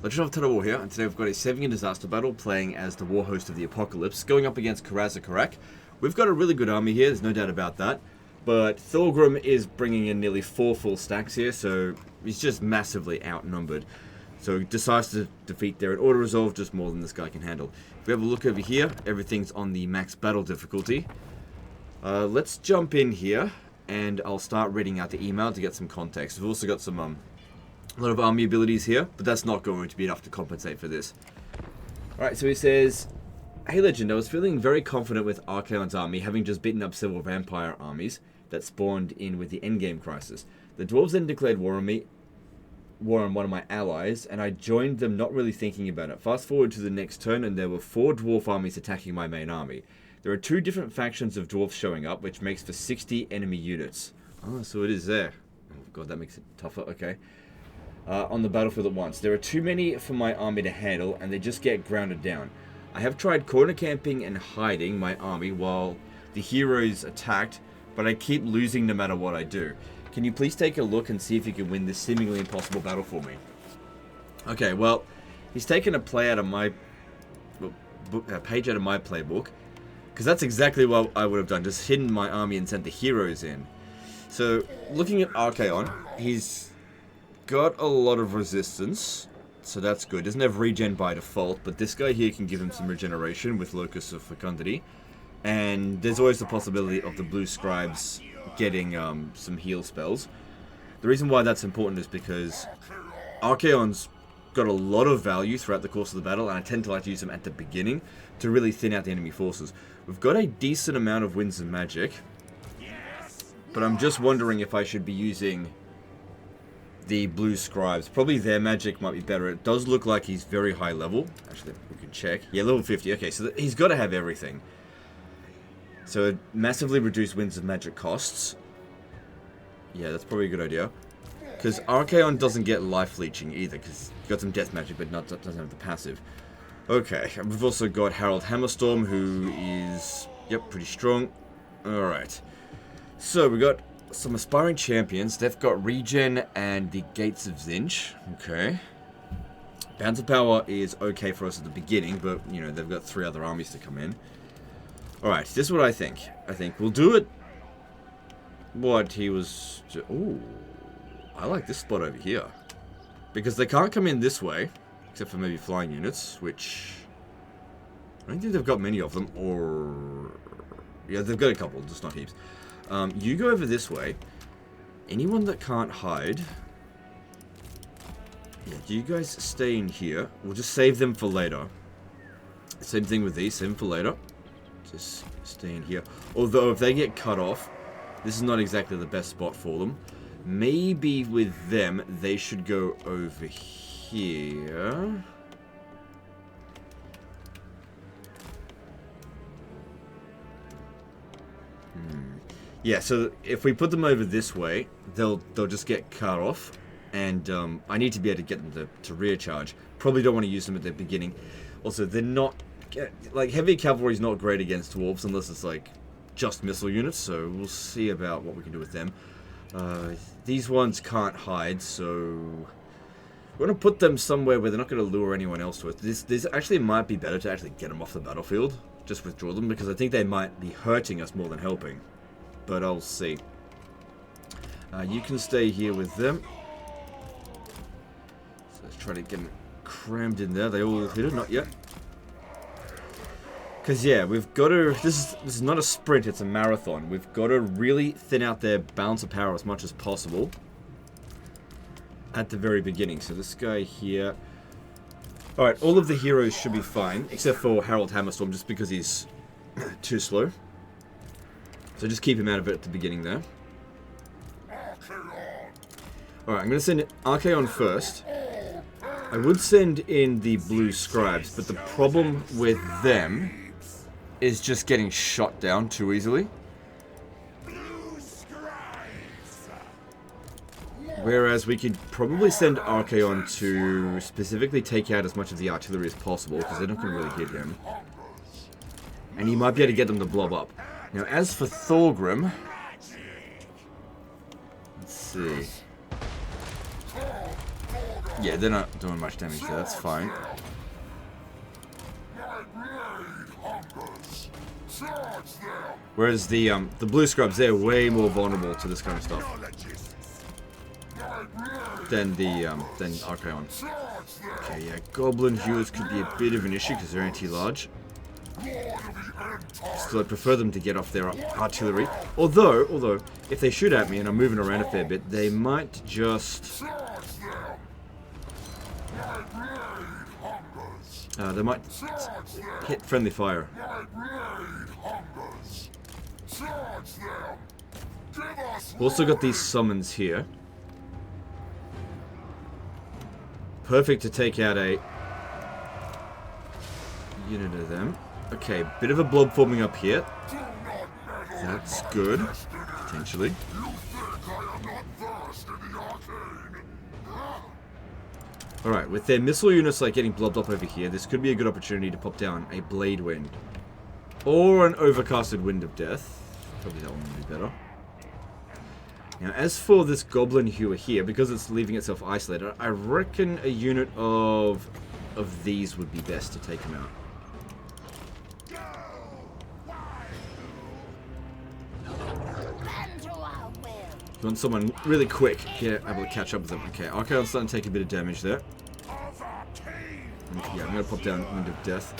Legend of Total War here, and today we've got a 7-year disaster battle playing as the war host of the apocalypse, going up against Karak. We've got a really good army here, there's no doubt about that, but Thorgrim is bringing in nearly 4 full stacks here, so he's just massively outnumbered. So he decides to defeat there in auto resolve, just more than this guy can handle. If we have a look over here, everything's on the max battle difficulty. Let's jump in here, and I'll start reading out the email to get some context. We've also got some a lot of army abilities here, but that's not going to be enough to compensate for this. Alright, so he says, "Hey Legend, I was feeling very confident with Archaon's army, having just beaten up several vampire armies that spawned in with the endgame crisis. The dwarves then declared war on one of my allies, and I joined them not really thinking about it. Fast forward to the next turn, and there were 4 dwarf armies attacking my main army. There are 2 different factions of dwarves showing up, which makes for 60 enemy units." Oh, so it is there. Oh god, that makes it tougher, okay. On the battlefield at once. There are too many for my army to handle, and they just get grounded down. I have tried corner camping and hiding my army while the heroes attacked, but I keep losing no matter what I do. Can you please take a look and see if you can win this seemingly impossible battle for me? Okay, well, he's taken a play out of my page out of my playbook, because that's exactly what I would have done, just hidden my army and sent the heroes in. So, looking at Archaon, he's got a lot of resistance, so that's good. Doesn't have regen by default, but this guy here can give him some regeneration with Locus of Fecundity. And there's always the possibility of the blue scribes getting some heal spells. The reason why that's important is because Archaon's got a lot of value throughout the course of the battle, and I tend to like to use them at the beginning to really thin out the enemy forces. We've got a decent amount of winds of magic, but I'm just wondering if I should be using the blue scribes. Probably their magic might be better. It does look like he's very high level. Actually, we can check. Yeah, level 50. Okay, so he's got to have everything. So massively reduced winds of magic costs. Yeah, that's probably a good idea. Because Archaon doesn't get life leeching either, because he's got some death magic, but doesn't have the passive. Okay, and we've also got Harold Hammerstorm, who is, yep, pretty strong. Alright. So we got some aspiring champions. They've got regen and the Gates of Zinch. Okay. Bounce of Power is okay for us at the beginning, but, you know, they've got 3 other armies to come in. Alright, this is what I think. I think we'll do it what he was... Ooh, I like this spot over here. Because they can't come in this way, except for maybe flying units, which... I don't think they've got many of them, or... Yeah, they've got a couple, just not heaps. You go over this way. Anyone that can't hide... Yeah, you guys stay in here. We'll just save them for later. Same thing with these, save them for later. Just stay in here. Although, if they get cut off, this is not exactly the best spot for them. Maybe with them, they should go over here. Yeah, so if we put them over this way, they'll just get cut off, and I need to be able to get them to rear charge. Probably don't want to use them at the beginning. Also, they're not... Like, heavy cavalry is not great against dwarves unless it's, like, just missile units, so we'll see about what we can do with them. These ones can't hide, so... We're going to put them somewhere where they're not going to lure anyone else to it. This actually might be better to actually get them off the battlefield. Just withdraw them, because I think they might be hurting us more than helping. But I'll see. You can stay here with them. So let's try to get them crammed in there. They all hit it, not yet. Because yeah, we've got to... This is not a sprint, it's a marathon. We've got to really thin out their balance of power as much as possible at the very beginning. So this guy here... Alright, all of the heroes should be fine, except for Harold Hammerstorm, just because he's too slow. So just keep him out of it at the beginning there. Alright, I'm going to send Archaon first. I would send in the blue scribes, but the problem with them is just getting shot down too easily. Whereas we could probably send Archaon to specifically take out as much of the artillery as possible, because they're not going to really hit him. And he might be able to get them to blob up. Now, as for Thorgrim... Let's see. Yeah, they're not doing much damage there, that's fine. Whereas the blue scrubs, they're way more vulnerable to this kind of stuff than Archaon. Okay, yeah, Goblin Hewers could be a bit of an issue because they're anti-large. Still, I prefer them to get off their artillery. Although, if they shoot at me and I'm moving around a fair bit, they might just... they might hit friendly fire. Also got these summons here. Perfect to take out a unit of them. Okay, bit of a blob forming up here. That's good, potentially. Alright, with their missile units like getting blobbed up over here, this could be a good opportunity to pop down a Blade Wind. Or an Overcasted Wind of Death. Probably that one would be better. Now, as for this Goblin Hewer here, because it's leaving itself isolated, I reckon a unit of these would be best to take him out. You want someone really quick here, able to catch up with them. Okay, Archaon's starting to take a bit of damage there. Yeah, I'm going to pop down Wind of Death.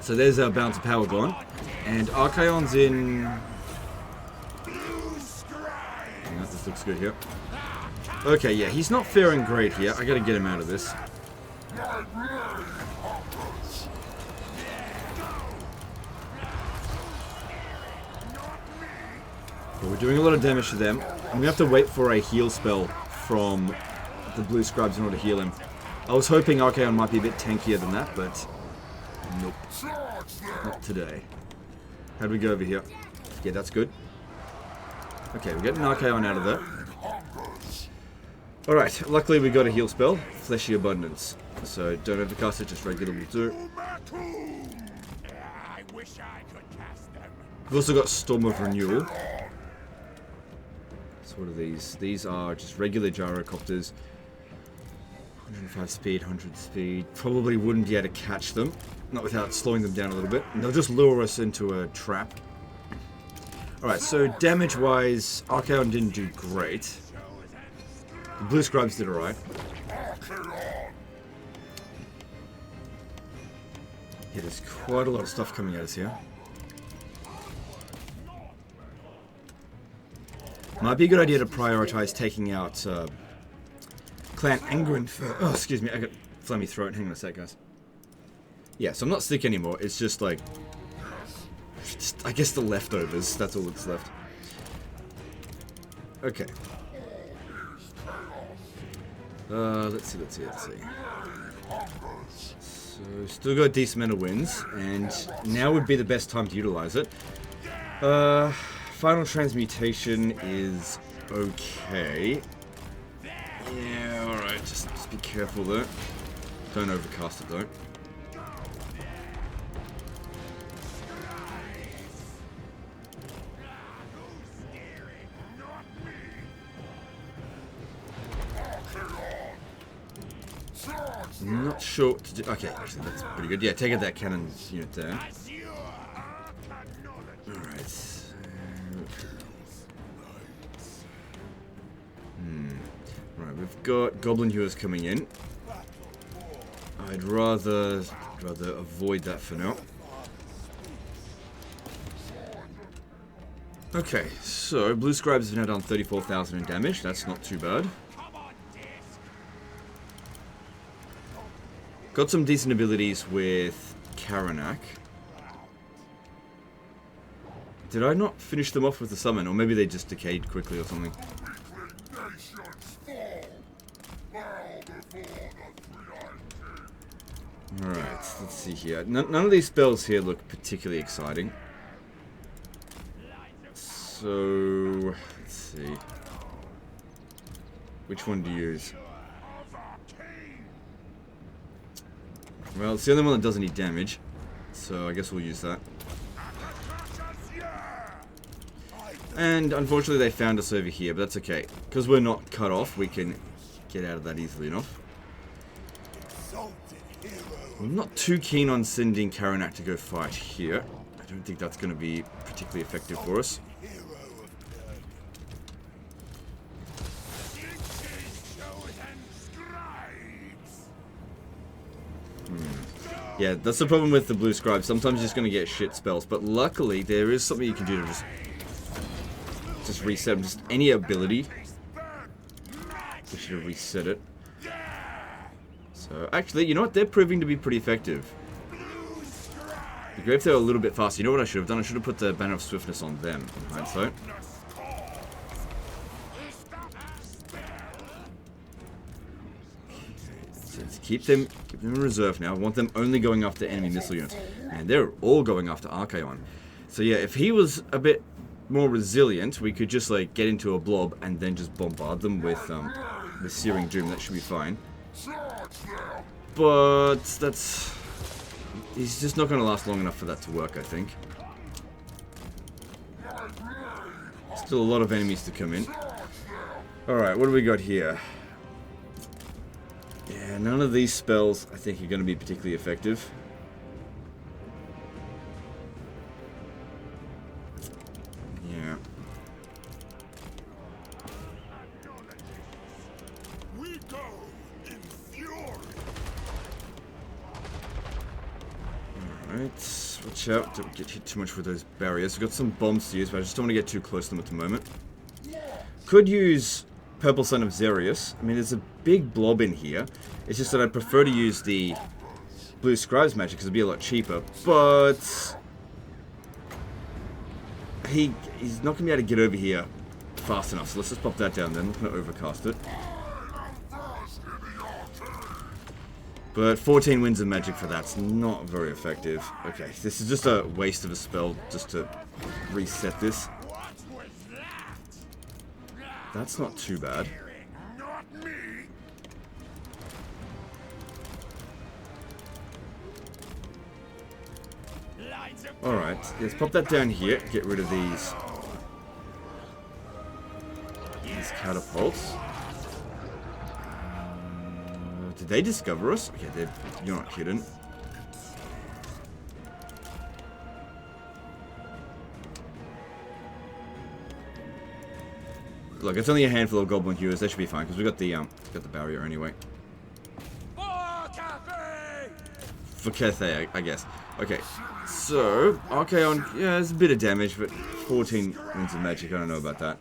So there's our balance of power gone. And Archaon's in... Yeah, this looks good here. Okay, yeah, he's not faring great here. I got to get him out of this. But we're doing a lot of damage to them. I'm going to have to wait for a heal spell from the blue scrubs in order to heal him. I was hoping Archaon might be a bit tankier than that, but nope. Not today. How'd we go over here? Yeah, that's good. Okay, we're getting Archaon out of there. Alright, luckily we got a heal spell. Fleshy Abundance. So don't overcast it, just regular will do. We've also got Storm of Renewal. So what are these? These are just regular gyrocopters. 105 speed, 100 speed. Probably wouldn't be able to catch them. Not without slowing them down a little bit. And they'll just lure us into a trap. Alright, so damage-wise, Archaon didn't do great. The blue scrubs did alright. Yeah, there's quite a lot of stuff coming at us here. Might be a good idea to prioritize taking out Clan Angren for... Oh, excuse me, I got phlegmy throat. Hang on a sec, guys. Yeah, so I'm not sick anymore. It's just like... I guess the leftovers. That's all that's left. Okay. Let's see. So, still got a decent amount of wins, and now would be the best time to utilize it. Final Transmutation is okay. Yeah, alright, just be careful though. Don't overcast it though. I'm not sure what to do. Okay, actually that's pretty good. Yeah, take out that cannon unit there. Alright. Right, we've got Goblin Hewers coming in. I'd rather avoid that for now. Okay, so blue scribes have now done 34,000 in damage. That's not too bad. Got some decent abilities with Karanak. Did I not finish them off with the summon? Or maybe they just decayed quickly or something. Alright, let's see here. None of these spells here look particularly exciting. So, let's see. Which one to use? Well, it's the only one that doesn't need damage, so I guess we'll use that. And unfortunately they found us over here, but that's okay. Because we're not cut off, we can get out of that easily enough. I'm not too keen on sending Karanak to go fight here. I don't think that's going to be particularly effective for us. Yeah, that's the problem with the blue scribe. Sometimes you're just going to get shit spells, but luckily there is something you can do to just reset them. Just any ability. We should have reset it. So, actually, you know what? They're proving to be pretty effective. It'd be great if they were a little bit faster. You know what I should have done? I should have put the Banner of Swiftness on them, in hindsight. So let's keep them in reserve now. I want them only going after enemy missile units. And they're all going after Archaon. So yeah, if he was a bit more resilient, we could just like get into a blob and then just bombard them with the Searing Doom. That should be fine. But that's... he's just not going to last long enough for that to work, I think. Still a lot of enemies to come in. Alright, what do we got here? Yeah, none of these spells I think are going to be particularly effective. Yeah. Alright, watch out, don't get hit too much with those barriers. We've got some bombs to use, but I just don't want to get too close to them at the moment. Could use Purple Son of Xerius. I mean, there's a big blob in here. It's just that I'd prefer to use the Blue Scribe's magic because it'd be a lot cheaper, but he's not going to be able to get over here fast enough, so let's just pop that down then. I'm not going to overcast it. But 14 winds of magic for that's not very effective. Okay, this is just a waste of a spell just to reset this. That's not too bad. Alright, let's pop that down here. Get rid of these catapults. Did they discover us? Okay, you're not kidding. Look, it's only a handful of goblin hewers. That should be fine because we got the barrier anyway. For Cathay, I guess. Okay, so Archaon, yeah, it's a bit of damage, but 14 winds of magic. I don't know about that.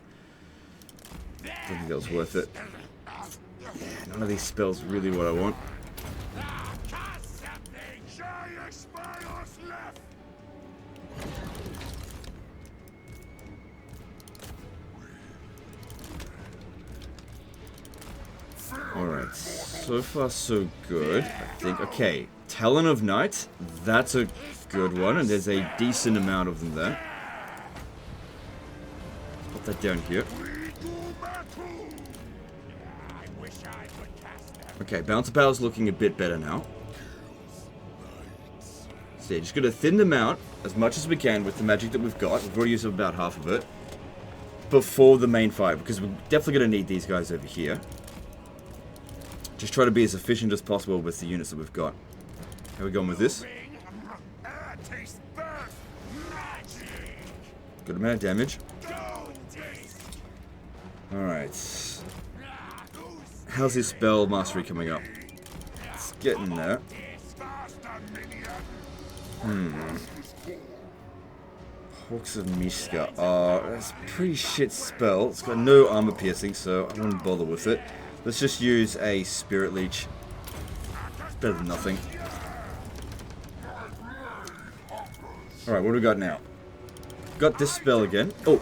I don't think that was worth it. Yeah, none of these spells really what I want. Alright, so far so good, I think. Okay, Talon of Night, that's a good one, and there's a decent amount of them there. Put that down here. Okay, Bouncer Power's looking a bit better now. So yeah, just gotta thin them out as much as we can with the magic that we've got. We've already used about half of it. Before the main fight, because we're definitely gonna need these guys over here. Just try to be as efficient as possible with the units that we've got. How are we going with this? Good amount of damage. Alright. How's his spell mastery coming up? It's getting there. Hawks of Mishka. That's a pretty shit spell. It's got no armor piercing, so I wouldn't bother with it. Let's just use a Spirit Leech. It's better than nothing. Alright, what do we got now? Got this spell again. Oh,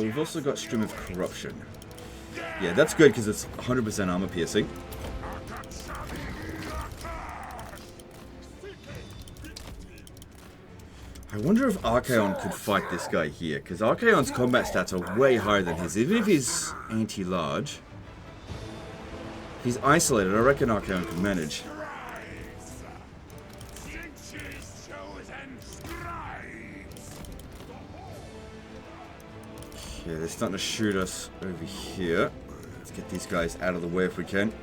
we've also got Stream of Corruption. Yeah, that's good because it's 100% armor piercing. I wonder if Archaon could fight this guy here, because Archaon's combat stats are way higher than his, even if he's anti-large. If he's isolated, I reckon Archaon can manage. Okay, they're starting to shoot us over here. Let's get these guys out of the way if we can.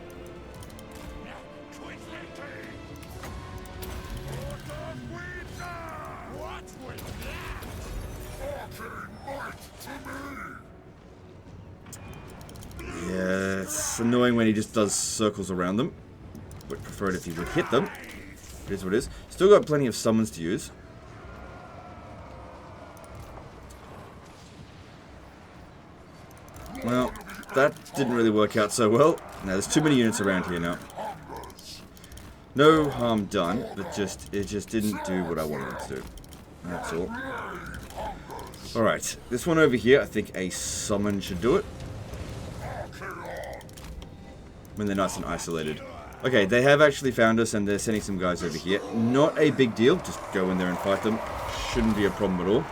Yeah, it's annoying when he just does circles around them. Would prefer it if he would hit them. It is what it is. Still got plenty of summons to use. Well, that didn't really work out so well. Now, there's too many units around here now. No harm done, but it just didn't do what I wanted it to do. That's all. Alright, this one over here, I think a summon should do it. When they're nice and isolated. Okay, they have actually found us and they're sending some guys over here. Not a big deal, just go in there and fight them. Shouldn't be a problem at all.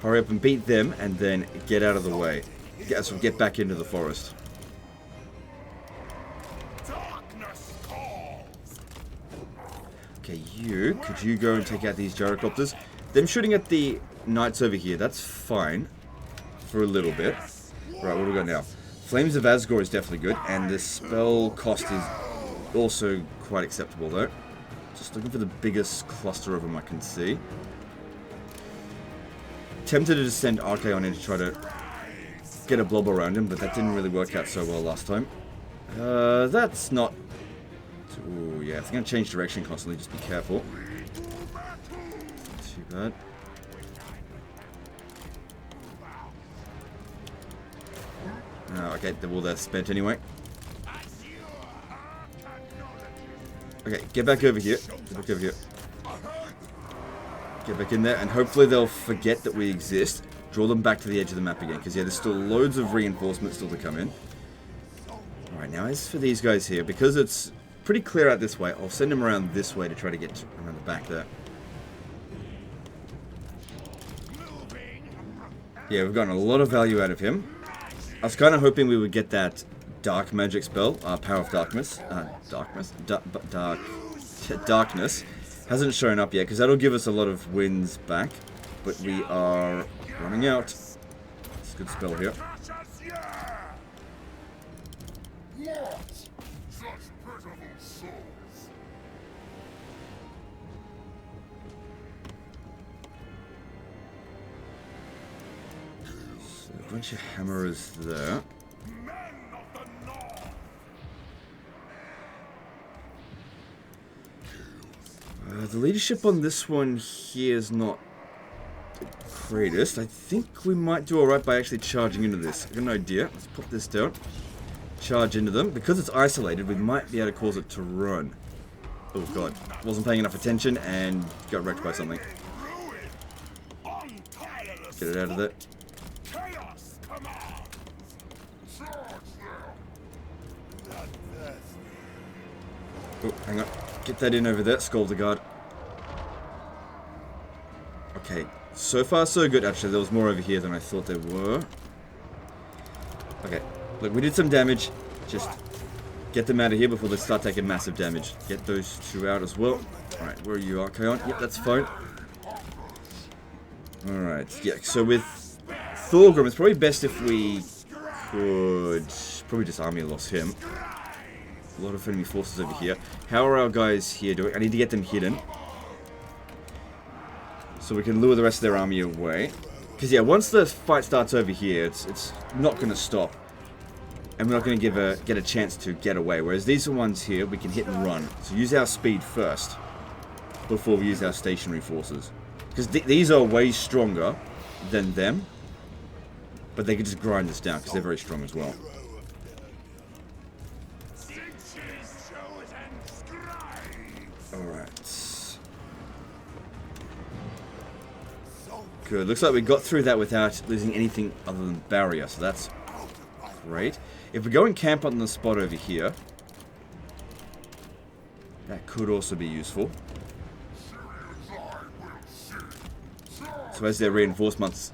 Hurry up and beat them and then get out of the way. Get back into the forest. Okay, could you go and take out these gyrocopters? Them shooting at the knights over here, that's fine. For a little bit. Right, what do we got now? Flames of Asgore is definitely good, and the spell cost is also quite acceptable though. Just looking for the biggest cluster of them I can see. Tempted to just send Archaon in to try to get a blob around him, but that didn't really work out so well last time. That's not... Ooh, yeah, it's going to change direction constantly, just be careful. Not too bad. Okay, well, they're spent anyway. Okay, get back over here. Get back over here. Get back in there, and hopefully they'll forget that we exist. Draw them back to the edge of the map again, because yeah, there's still loads of reinforcements still to come in. Alright, now as for these guys here, because it's pretty clear out this way, I'll send them around this way to try to get around the back there. Yeah, we've gotten a lot of value out of him. I was kind of hoping we would get that dark magic spell, Power of Darkness. Darkness. Hasn't shown up yet, because that'll give us a lot of wins back. But we are running out. It's a good spell here. A bunch of hammerers there. The leadership on this one here is not the greatest. I think we might do alright by actually charging into this. I've got an idea. Let's pop this down. Charge into them. Because it's isolated, we might be able to cause it to run. Oh god. Wasn't paying enough attention and got wrecked by something. Get it out of there. Oh, hang on. Get that in over there. Scold the guard. Okay. So far, so good. Actually, there was more over here than I thought there were. Okay. Look, we did some damage. Just get them out of here before they start taking massive damage. Get those two out as well. Alright, where are you, Archaon? Yep, that's fine. Alright, yeah. So with Thorgrim, it's probably best if we could probably just army loss him. A lot of enemy forces over here. How are our guys here doing? I need to get them hidden. So we can lure the rest of their army away. Because yeah, once the fight starts over here, it's not going to stop. And we're not going to get a chance to get away. Whereas these ones here, we can hit and run. So use our speed first. Before we use our stationary forces. Because these are way stronger than them. But they can just grind us down because they're very strong as well. Alright. Good. Looks like we got through that without losing anything other than barrier, so that's great. If we go and camp on the spot over here, that could also be useful. So as their reinforcements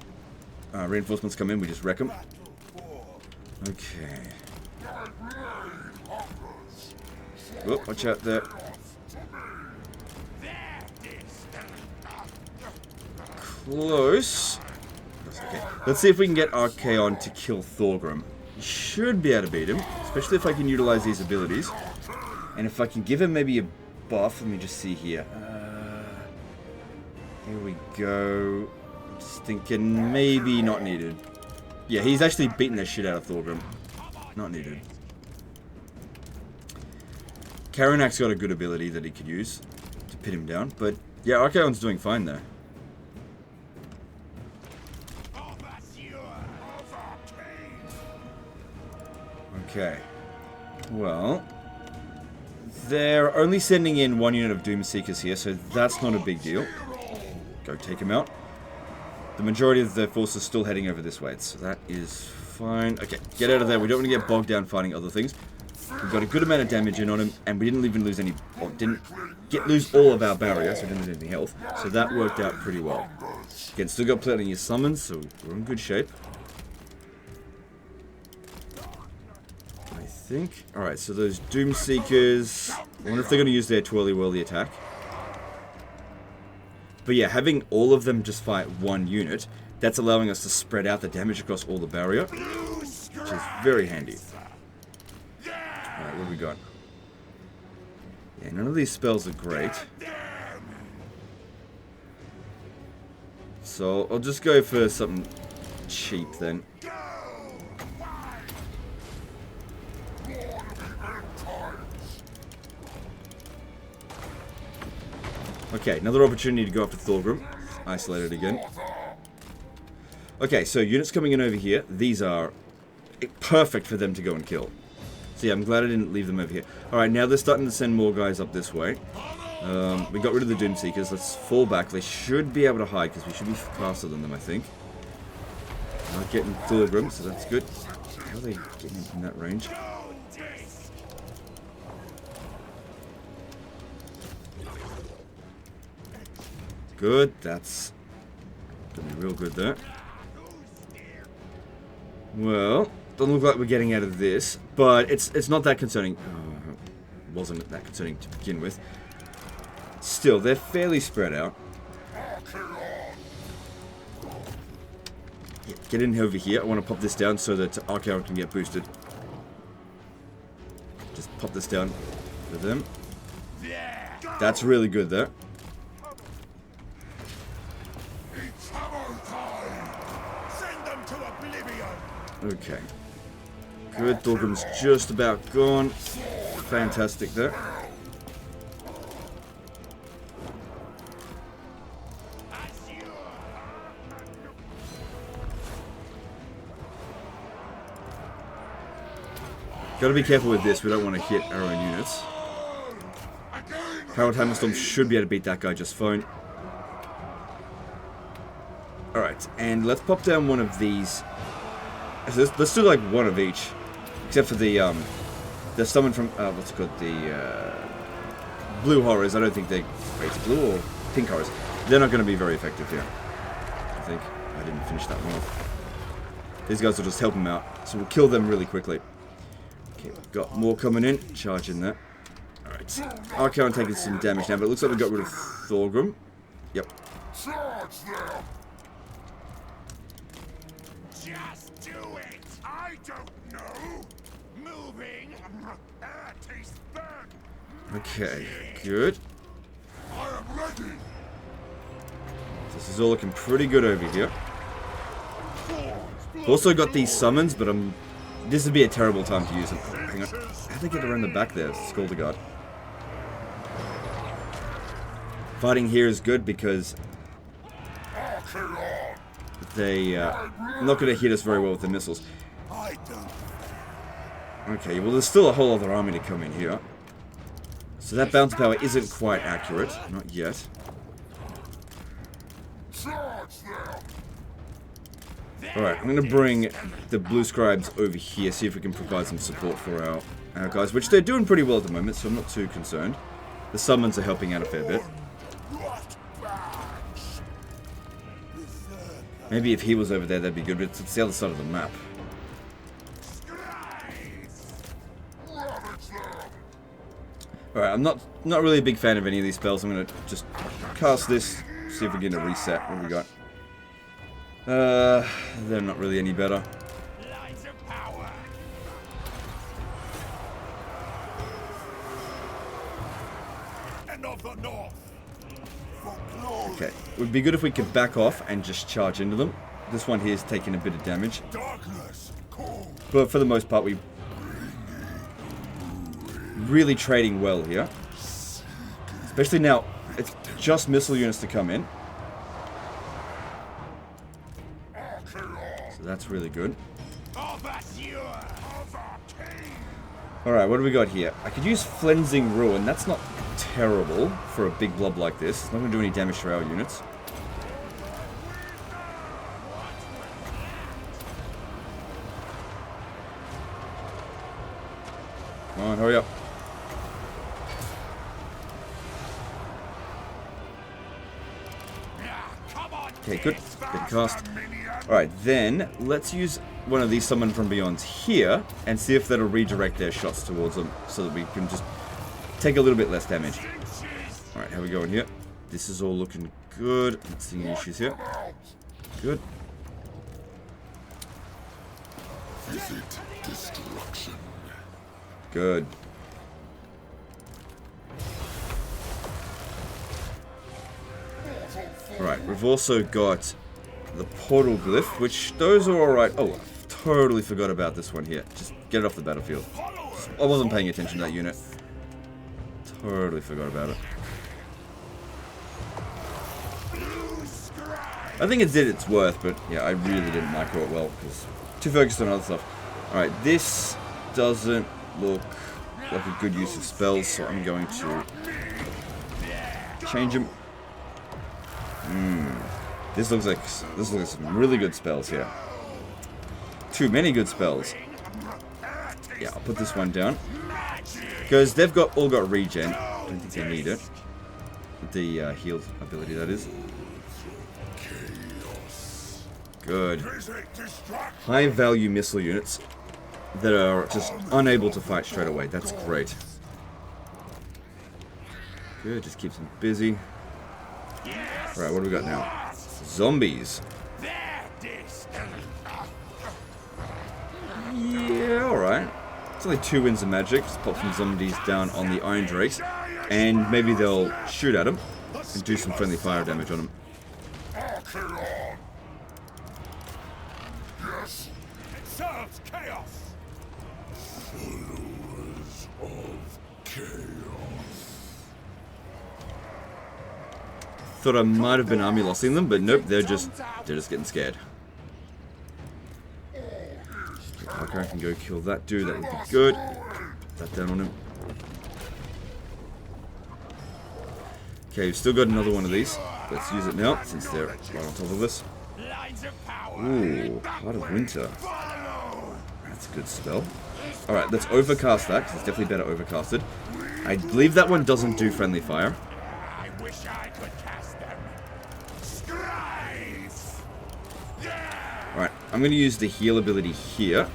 come in, we just wreck them. Okay. Oh, watch out there. close. Okay, let's see if we can get Archaon to kill Thorgrim. Should be able to beat him, especially if I can utilize these abilities. And if I can give him maybe a buff, let me just see here. Here we go. Just thinking maybe not needed. Yeah, he's actually beating the shit out of Thorgrim. Not needed. Karanak's got a good ability that he could use to pin him down, but yeah, Archaon's doing fine there. Okay. Well, they're only sending in 1 unit of Doomseekers here, so that's not a big deal. Go take him out. The majority of their force is still heading over this way, so that is fine. Okay, get out of there. We don't want to get bogged down fighting other things. We got a good amount of damage in on him, and we didn't even lose any, or didn't lose all of our barrier, so we didn't lose any health. So that worked out pretty well. Again, still got plenty of summons, so we're in good shape. I think. Alright, so those Doomseekers, I wonder if they're going to use their Twirly Whirly attack. But yeah, having all of them just fight 1 unit, that's allowing us to spread out the damage across all the barrier, which is very handy. Alright, what do we got? Yeah, none of these spells are great. So, I'll just go for something cheap then. Okay, another opportunity to go after Thorgrim. Isolated again. Okay, so units coming in over here. These are perfect for them to go and kill. So yeah, I'm glad I didn't leave them over here. Alright, now they're starting to send more guys up this way. We got rid of the Doomseekers. Let's fall back. They should be able to hide, because we should be faster than them, I think. Not getting Thorgrim, so that's good. How are they getting from that range? Good, that's gonna be real good there. Well, doesn't look like we're getting out of this, but it's not that concerning. Wasn't that concerning to begin with. Still, they're fairly spread out. Yeah, get in over here. I want to pop this down so that Archaon can get boosted. Just pop this down for them. That's really good there. Okay. Good, Thorgrim's just about gone. Fantastic there. Gotta be careful with this, we don't want to hit our own units. Harold Hammerstorm should be able to beat that guy just fine. Alright, and let's pop down one of these. Let's do like one of each, except for the summon from what's it called, the blue horrors. I don't think they wait, blue or pink horrors. They're not going to be very effective here. I think I didn't finish that one off. These guys will just help them out, so we'll kill them really quickly. Okay, we've got more coming in. Charge in there. All right, Archaon taking some damage now, but it looks like we got rid of Thorgrim. Yep. Just do it! I don't know! Moving! Tastes bad! Okay, good. I am ready! This is all looking pretty good over here. Also got these summons, but this would be a terrible time to use them. Oh, hang on. How'd they get around the back there? Skulldugard. Fighting here is good because they're not going to hit us very well with the missiles. Okay, well there's still a whole other army to come in here. So that bounce power isn't quite accurate. Not yet. Alright, I'm going to bring the blue scribes over here, see if we can provide some support for our guys, which they're doing pretty well at the moment, so I'm not too concerned. The summons are helping out a fair bit. Maybe if he was over there, that'd be good, but it's the other side of the map. Alright, I'm not really a big fan of any of these spells. I'm going to just cast this, see if we get a reset. What do we got? They're not really any better. Lines of power. And of the north. For glory. Okay, it would be good if we could back off and just charge into them. This one here is taking a bit of damage. Darkness. Cold. But for the most part, we really trading well here. Especially now, it's just missile units to come in. So that's really good. Alright, what do we got here? I could use Flensing Ruin. That's not terrible for a big blob like this. It's not going to do any damage to our units. Come on, hurry up. Okay, good. Good cast. Alright, then let's use one of these Summon from Beyonds here and see if that'll redirect their shots towards them so that we can just take a little bit less damage. Alright, how are we going here? This is all looking good. Not seeing any issues here. Good. Visit destruction. Good. Alright, we've also got the portal glyph, which those are alright. Oh, I totally forgot about this one here. Just get it off the battlefield. I wasn't paying attention to that unit. Totally forgot about it. I think it did its worth, but yeah, I really didn't micro it well because too focused on other stuff. Alright, this doesn't look like a good use of spells, so I'm going to change them. This looks like some really good spells here. Too many good spells. Yeah, I'll put this one down because they've all got regen. I don't think they need it. The heal ability, that is. Good. High value missile units that are just unable to fight straight away. That's great. Good, just keeps them busy. Alright, what do we got now? Zombies. Yeah, alright. It's only 2 wins of magic. Just pop some zombies down on the Iron Drakes. And maybe they'll shoot at them and do some friendly fire damage on them. Yes. It serves chaos. Followers of chaos. Thought I might have been army lossing them, but nope, they're just getting scared. Okay, I can go kill that dude, that would be good. Put that down on him. Okay, we've still got another one of these. Let's use it now, since they're right on top of us. Ooh, Heart of Winter. That's a good spell. Alright, let's overcast that, because it's definitely better overcasted. I believe that one doesn't do friendly fire. I wish I could cast them. Alright, I'm going to use the heal ability here,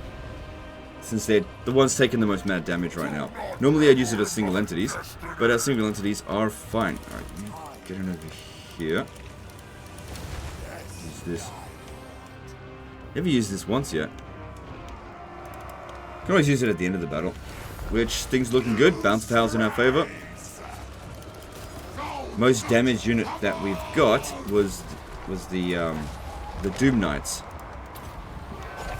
since they're the ones taking the most mad damage right now. Normally I'd use it as single entities, but our single entities are fine. Alright, get in over here. Use this. Never used this once yet. Can always use it at the end of the battle. Which, things looking good. Bounce powers in our favor. Most damaged unit that we've got was the Doom Knights.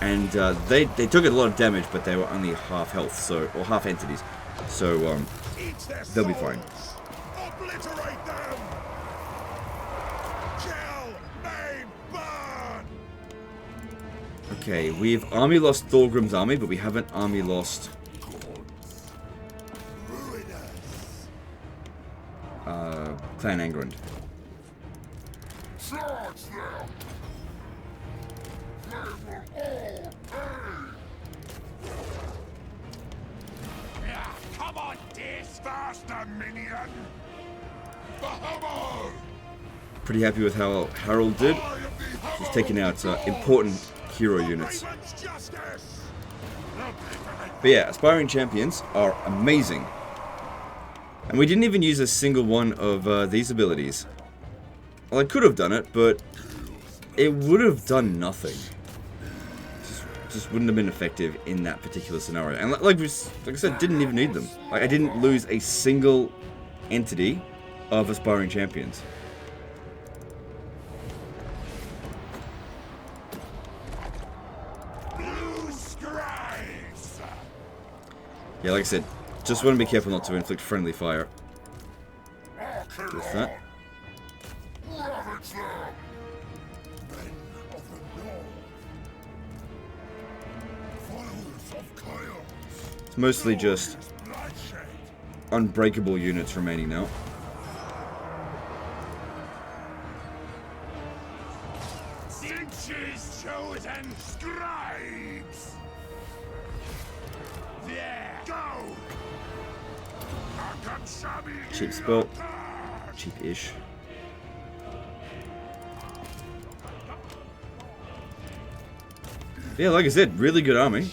And they took a lot of damage, but they were only half health, or half entities. So they'll be fine. Obliterate them. Kill, maim, burn. Okay, we've army lost Thorgrim's army, but we haven't army lost Clan Angrand. Charge them. They will all pay. Come on, this faster, minion. The hammer. Pretty happy with how Harold did. Just taking out important hero units. But yeah, aspiring champions are amazing. And we didn't even use a single one of these abilities. Well, I could have done it, but it would have done nothing. Just wouldn't have been effective in that particular scenario. And like I said, didn't even need them. Like, I didn't lose a single entity of aspiring champions. Yeah, like I said, just want to be careful not to inflict friendly fire. With that. It's mostly just unbreakable units remaining now. Chosen scribes. There, go. Cheap spell. Cheap-ish. Yeah, like I said, really good army.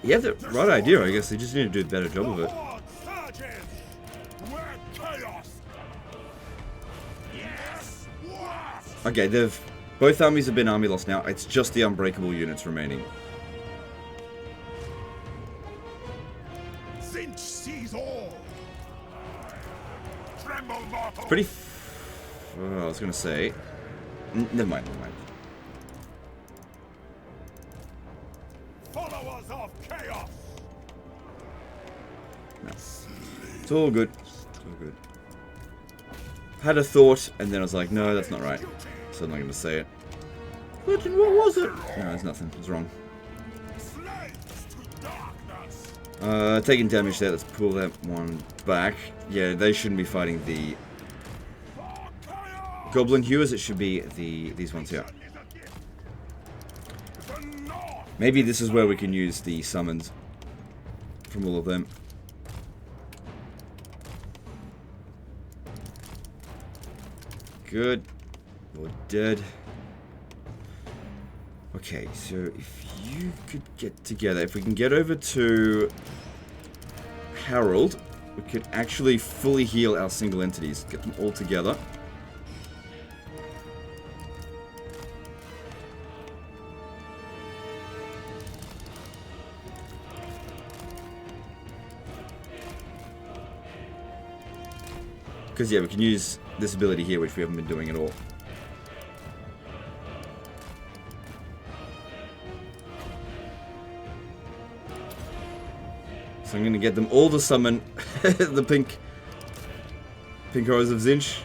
You have the right idea, I guess. They just need to do a better job of it. Okay, both armies have been army lost now. It's just the unbreakable units remaining. Pretty. I was gonna say. Never mind. Followers of chaos. No. It's all good. It's all good. Had a thought, and then I was like, no, that's not right. So I'm not gonna say it. What was it? No, it's nothing. It's wrong. Taking damage there. Let's pull that one back. Yeah, they shouldn't be fighting the Goblin Hewers. It should be these ones here. Maybe this is where we can use the summons from all of them. Good. You're dead. Okay, so if you could get together, if we can get over to Harold, we could actually fully heal our single entities. Get them all together. Because, yeah, we can use this ability here, which we haven't been doing at all. So I'm going to get them all to summon the pink horrors of Zinch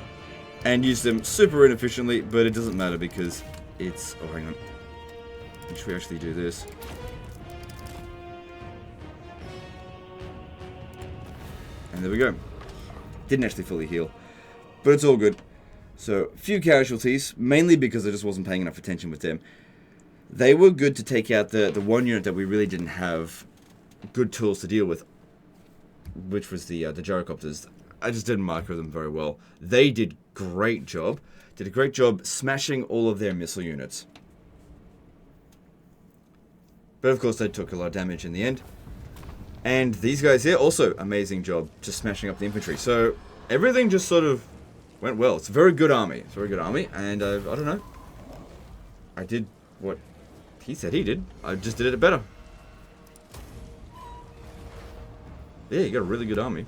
and use them super inefficiently, but it doesn't matter because it's... Oh, hang on. Should we actually do this? And there we go. Didn't actually fully heal, but it's all good. So, few casualties, mainly because I just wasn't paying enough attention with them. They were good to take out the one unit that we really didn't have good tools to deal with, which was the gyrocopters. I just didn't micro them very well. They did great job. Did a great job smashing all of their missile units. But of course they took a lot of damage in the end. And these guys here also amazing job just smashing up the infantry. So everything just sort of went well. It's a very good army. It's a very good army, and I don't know. I did what he said he did. I just did it better. Yeah, you got a really good army.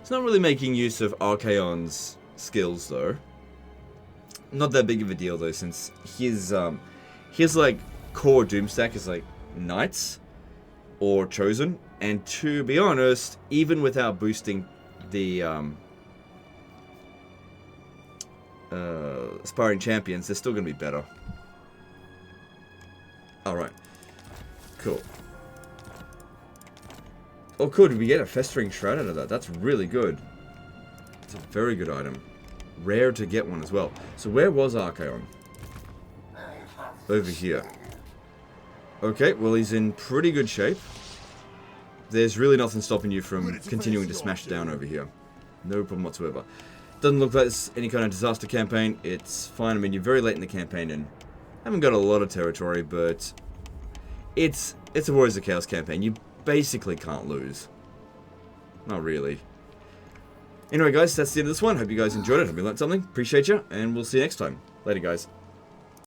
It's not really making use of Archaon's skills though. Not that big of a deal though, since his like core Doomstack is like Knights or Chosen, and to be honest, even without boosting the aspiring champions, they're still gonna be better. Alright. Cool. Oh, cool. We get a Festering Shroud out of that. That's really good. It's a very good item. Rare to get one as well. So where was Archaon? Over here. Okay, well he's in pretty good shape. There's really nothing stopping you from continuing to smash down over here. No problem whatsoever. Doesn't look like it's any kind of disaster campaign. It's fine. I mean, you're very late in the campaign and haven't got a lot of territory, but it's a Warriors of Chaos campaign. You basically can't lose. Not really. Anyway, guys, that's the end of this one. Hope you guys enjoyed it. Hope you learned something. Appreciate you, and we'll see you next time. Later, guys.